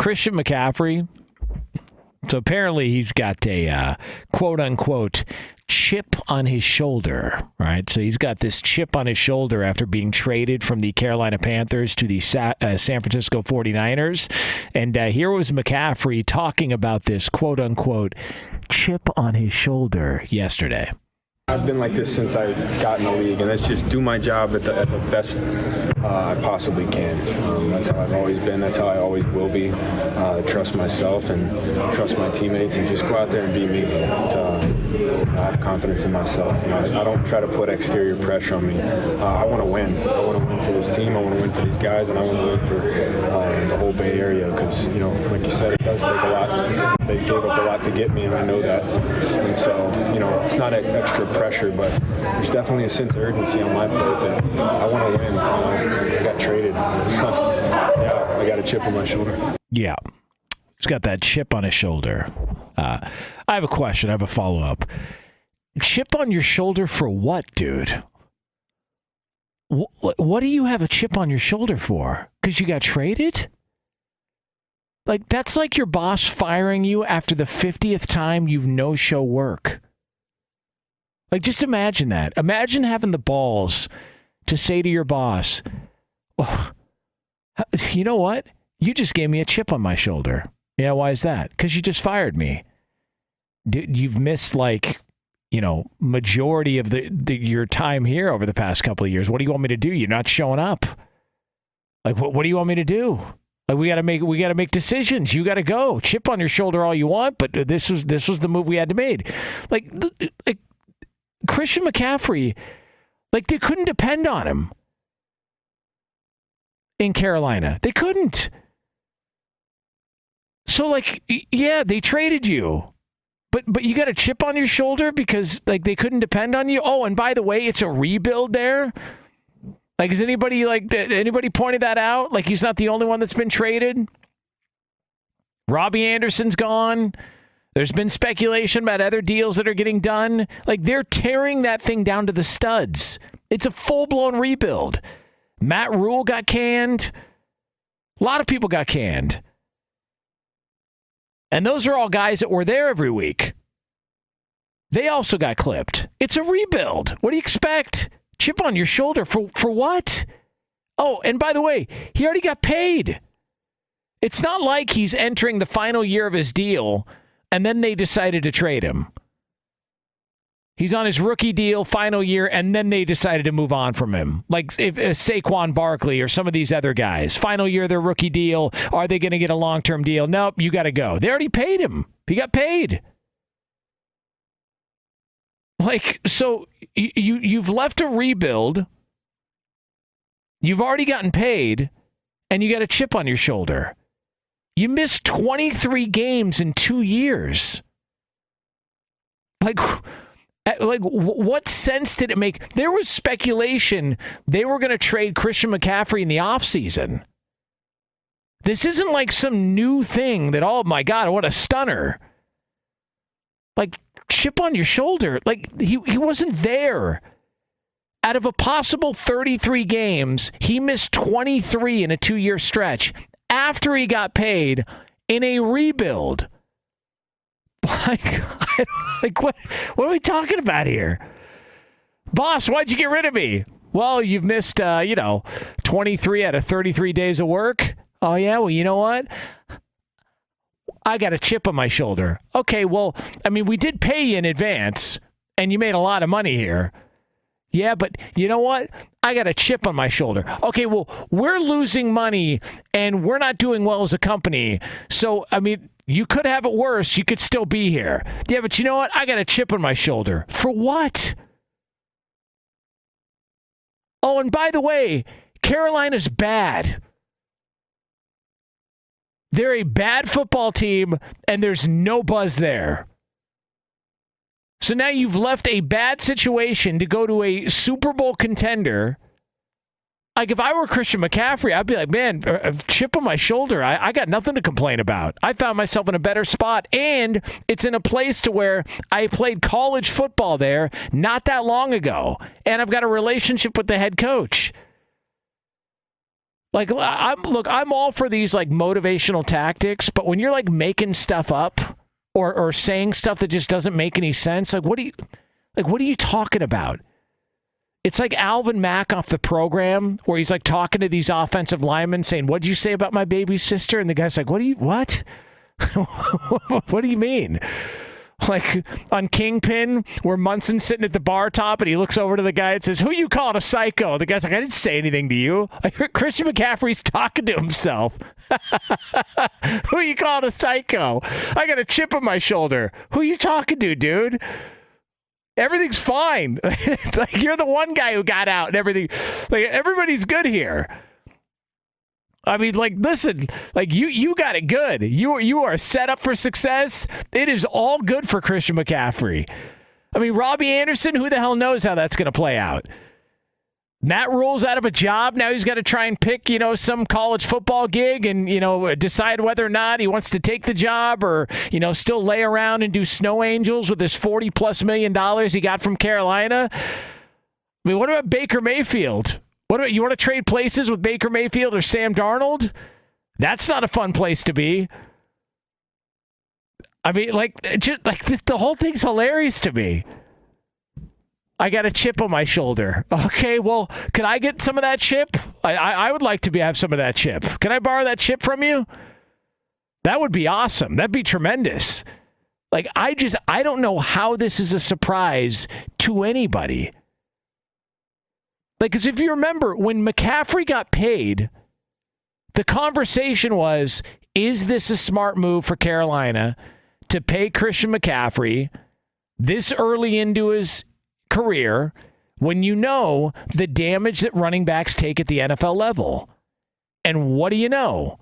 Christian McCaffrey. So apparently he's got a quote-unquote chip on his shoulder, right? So he's got this chip on his shoulder after being traded from the Carolina Panthers to the San Francisco 49ers. And here was McCaffrey talking about this quote-unquote chip on his shoulder yesterday. I've been like this since I got in the league, and that's just do my job at the best I possibly can. That's how I've always been. That's how I always will be. Trust myself and trust my teammates, and just go out there and be me. I have confidence in myself. I don't try to put exterior pressure on me. I want to win. I want to win for this team. I want to win for these guys, and I want to win for the whole Bay Area. Because like you said, it does take a lot. They gave up a lot to get me, and I know that. And so, it's not an extra pressure, but there's definitely a sense of urgency on my part that I want to win. I got traded. So, yeah, I got a chip on my shoulder. Yeah, he's got that chip on his shoulder. I have a question. I have a follow-up. Chip on your shoulder for what, dude? What do you have a chip on your shoulder for? Because you got traded? Like, that's like your boss firing you after the 50th time you've no-show work. Like, just imagine that. Imagine having the balls to say to your boss, oh, you know what? You just gave me a chip on my shoulder. Yeah, why is that? Because you just fired me. You've missed, majority of your time here over the past couple of years. What do you want me to do? You're not showing up. Like, what do you want me to do? Like, we got to make decisions. You got to go. Chip on your shoulder all you want, but this was the move we had to make. Like Christian McCaffrey, they couldn't depend on him in Carolina. They couldn't. So, yeah, they traded you. But you got a chip on your shoulder because, they couldn't depend on you? Oh, and by the way, it's a rebuild there? Has anybody pointed that out? He's not the only one that's been traded? Robbie Anderson's gone. There's been speculation about other deals that are getting done. They're tearing that thing down to the studs. It's a full-blown rebuild. Matt Rule got canned. A lot of people got canned. And those are all guys that were there every week. They also got clipped. It's a rebuild. What do you expect? Chip on your shoulder for what? Oh, and by the way, he already got paid. It's not like he's entering the final year of his deal and then they decided to trade him. He's on his rookie deal, final year, and then they decided to move on from him. If Saquon Barkley or some of these other guys. Final year of their rookie deal. Are they going to get a long-term deal? Nope, you got to go. They already paid him. He got paid. So you've left a rebuild. You've already gotten paid, and you got a chip on your shoulder. You missed 23 games in 2 years. What sense did it make? There was speculation they were going to trade Christian McCaffrey in the offseason. This isn't some new thing that, oh my God, what a stunner. Chip on your shoulder. He wasn't there. Out of a possible 33 games, he missed 23 in a 2-year stretch after he got paid in a rebuild. What are we talking about here? Boss, why'd you get rid of me? Well, you've missed, 23 out of 33 days of work. Oh, yeah? Well, you know what? I got a chip on my shoulder. Okay, well, we did pay you in advance, and you made a lot of money here. Yeah, but you know what? I got a chip on my shoulder. Okay, well, we're losing money, and we're not doing well as a company. So, you could have it worse. You could still be here. Yeah, but you know what? I got a chip on my shoulder. For what? Oh, and by the way, Carolina's bad. They're a bad football team, and there's no buzz there. So now you've left a bad situation to go to a Super Bowl contender. If I were Christian McCaffrey, I'd be like, man, a chip on my shoulder. I got nothing to complain about. I found myself in a better spot, and it's in a place to where I played college football there not that long ago, and I've got a relationship with the head coach. Like, I'm all for these like motivational tactics, but when you're like making stuff up or saying stuff that just doesn't make any sense, like what are you talking about? It's like Alvin Mack off the program where he's like talking to these offensive linemen saying, "What'd you say about my baby sister?" And the guy's like, what? What do you mean? Like on Kingpin, where Munson's sitting at the bar top and he looks over to the guy and says, "Who you calling a psycho?" The guy's like, "I didn't say anything to you." I heard Christian McCaffrey's talking to himself. "Who you calling a psycho? I got a chip on my shoulder." "Who you talking to, dude? Everything's fine." Like, you're the one guy who got out and everything. Like, everybody's good here. I mean, like, listen, like you got it good. You are set up for success. It is all good for Christian McCaffrey. I mean, Robbie Anderson, who the hell knows how that's going to play out? Matt Rule's out of a job. Now he's got to try and pick, some college football gig and, decide whether or not he wants to take the job or, still lay around and do snow angels with this $40+ million he got from Carolina. I mean, what about Baker Mayfield? What about, you want to trade places with Baker Mayfield or Sam Darnold? That's not a fun place to be. I mean, the whole thing's hilarious to me. I got a chip on my shoulder. Okay, well, can I get some of that chip? I would like to have some of that chip. Can I borrow that chip from you? That would be awesome. That'd be tremendous. Like, I don't know how this is a surprise to anybody. Like, because if you remember, when McCaffrey got paid, the conversation was, is this a smart move for Carolina to pay Christian McCaffrey this early into his career when you know the damage that running backs take at the NFL level? And what do you know?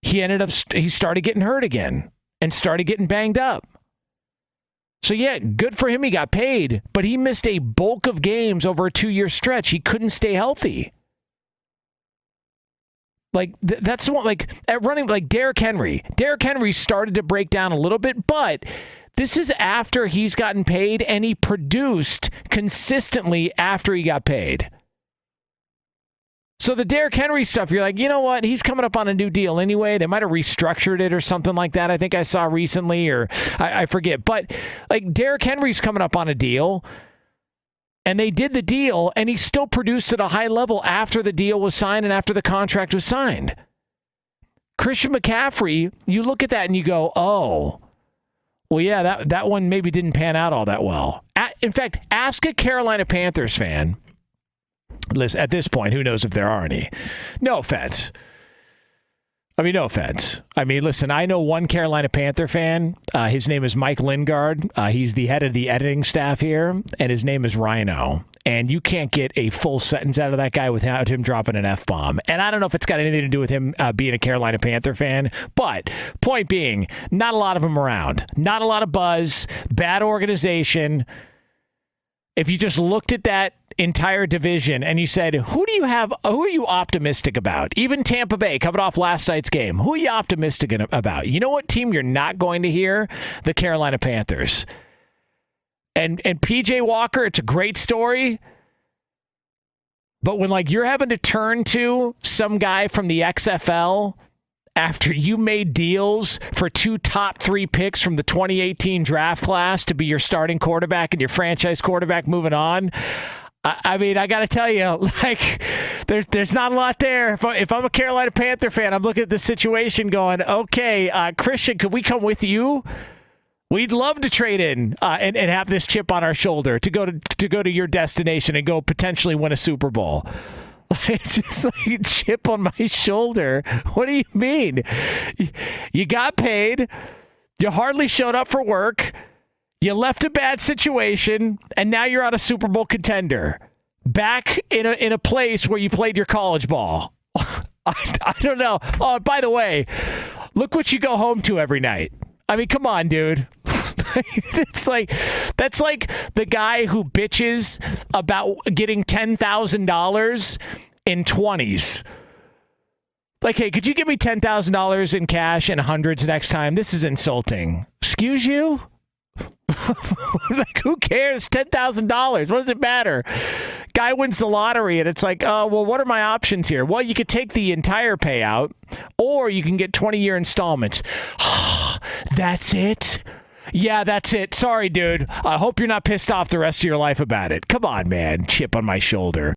He started getting hurt again and started getting banged up. So, yeah, good for him. He got paid, but he missed a bulk of games over a 2-year stretch. He couldn't stay healthy. Like, that's the one, like, at running, like Derrick Henry. Derrick Henry started to break down a little bit, but this is after he's gotten paid and he produced consistently after he got paid. So the Derrick Henry stuff, you're like, you know what? He's coming up on a new deal anyway. They might have restructured it or something like that. I think I saw recently, or I forget. But like, Derrick Henry's coming up on a deal, and they did the deal, and he still produced at a high level after the deal was signed and after the contract was signed. Christian McCaffrey, you look at that and you go, oh, well, yeah, that one maybe didn't pan out all that well. In fact, ask a Carolina Panthers fan. Listen, at this point, who knows if there are any? No offense. No offense. Listen, I know one Carolina Panther fan. His name is Mike Lingard. He's the head of the editing staff here, and his name is Rhino. And you can't get a full sentence out of that guy without him dropping an F-bomb. And I don't know if it's got anything to do with him being a Carolina Panther fan, but point being, not a lot of them around. Not a lot of buzz, bad organization. If you just looked at that entire division and you said, who are you optimistic about? Even Tampa Bay coming off last night's game. Who are you optimistic about? You know what team you're not going to hear? The Carolina Panthers. And PJ Walker, it's a great story. But when you're having to turn to some guy from the XFL after you made deals for 2 top 3 picks from the 2018 draft class to be your starting quarterback and your franchise quarterback moving on, I got to tell you, there's not a lot there. If I'm a Carolina Panther fan, I'm looking at the situation going, okay, Christian, could we come with you? We'd love to trade in and have this chip on our shoulder to go to your destination and go potentially win a Super Bowl. It's just like a chip on my shoulder. What do you mean? You got paid. You hardly showed up for work. You left a bad situation, and now you're on a Super Bowl contender. Back in a place where you played your college ball. I don't know. Oh, by the way, look what you go home to every night. Come on, dude. That's like the guy who bitches about getting $10,000 in 20s. Like, hey, could you give me $10,000 in cash and hundreds next time? This is insulting. Excuse you? Like, who cares? $10,000. What does it matter? Guy wins the lottery, and it's like, oh, well, what are my options here? Well, you could take the entire payout, or you can get 20-year installments. That's it? Yeah, that's it. Sorry, dude. I hope you're not pissed off the rest of your life about it. Come on, man. Chip on my shoulder.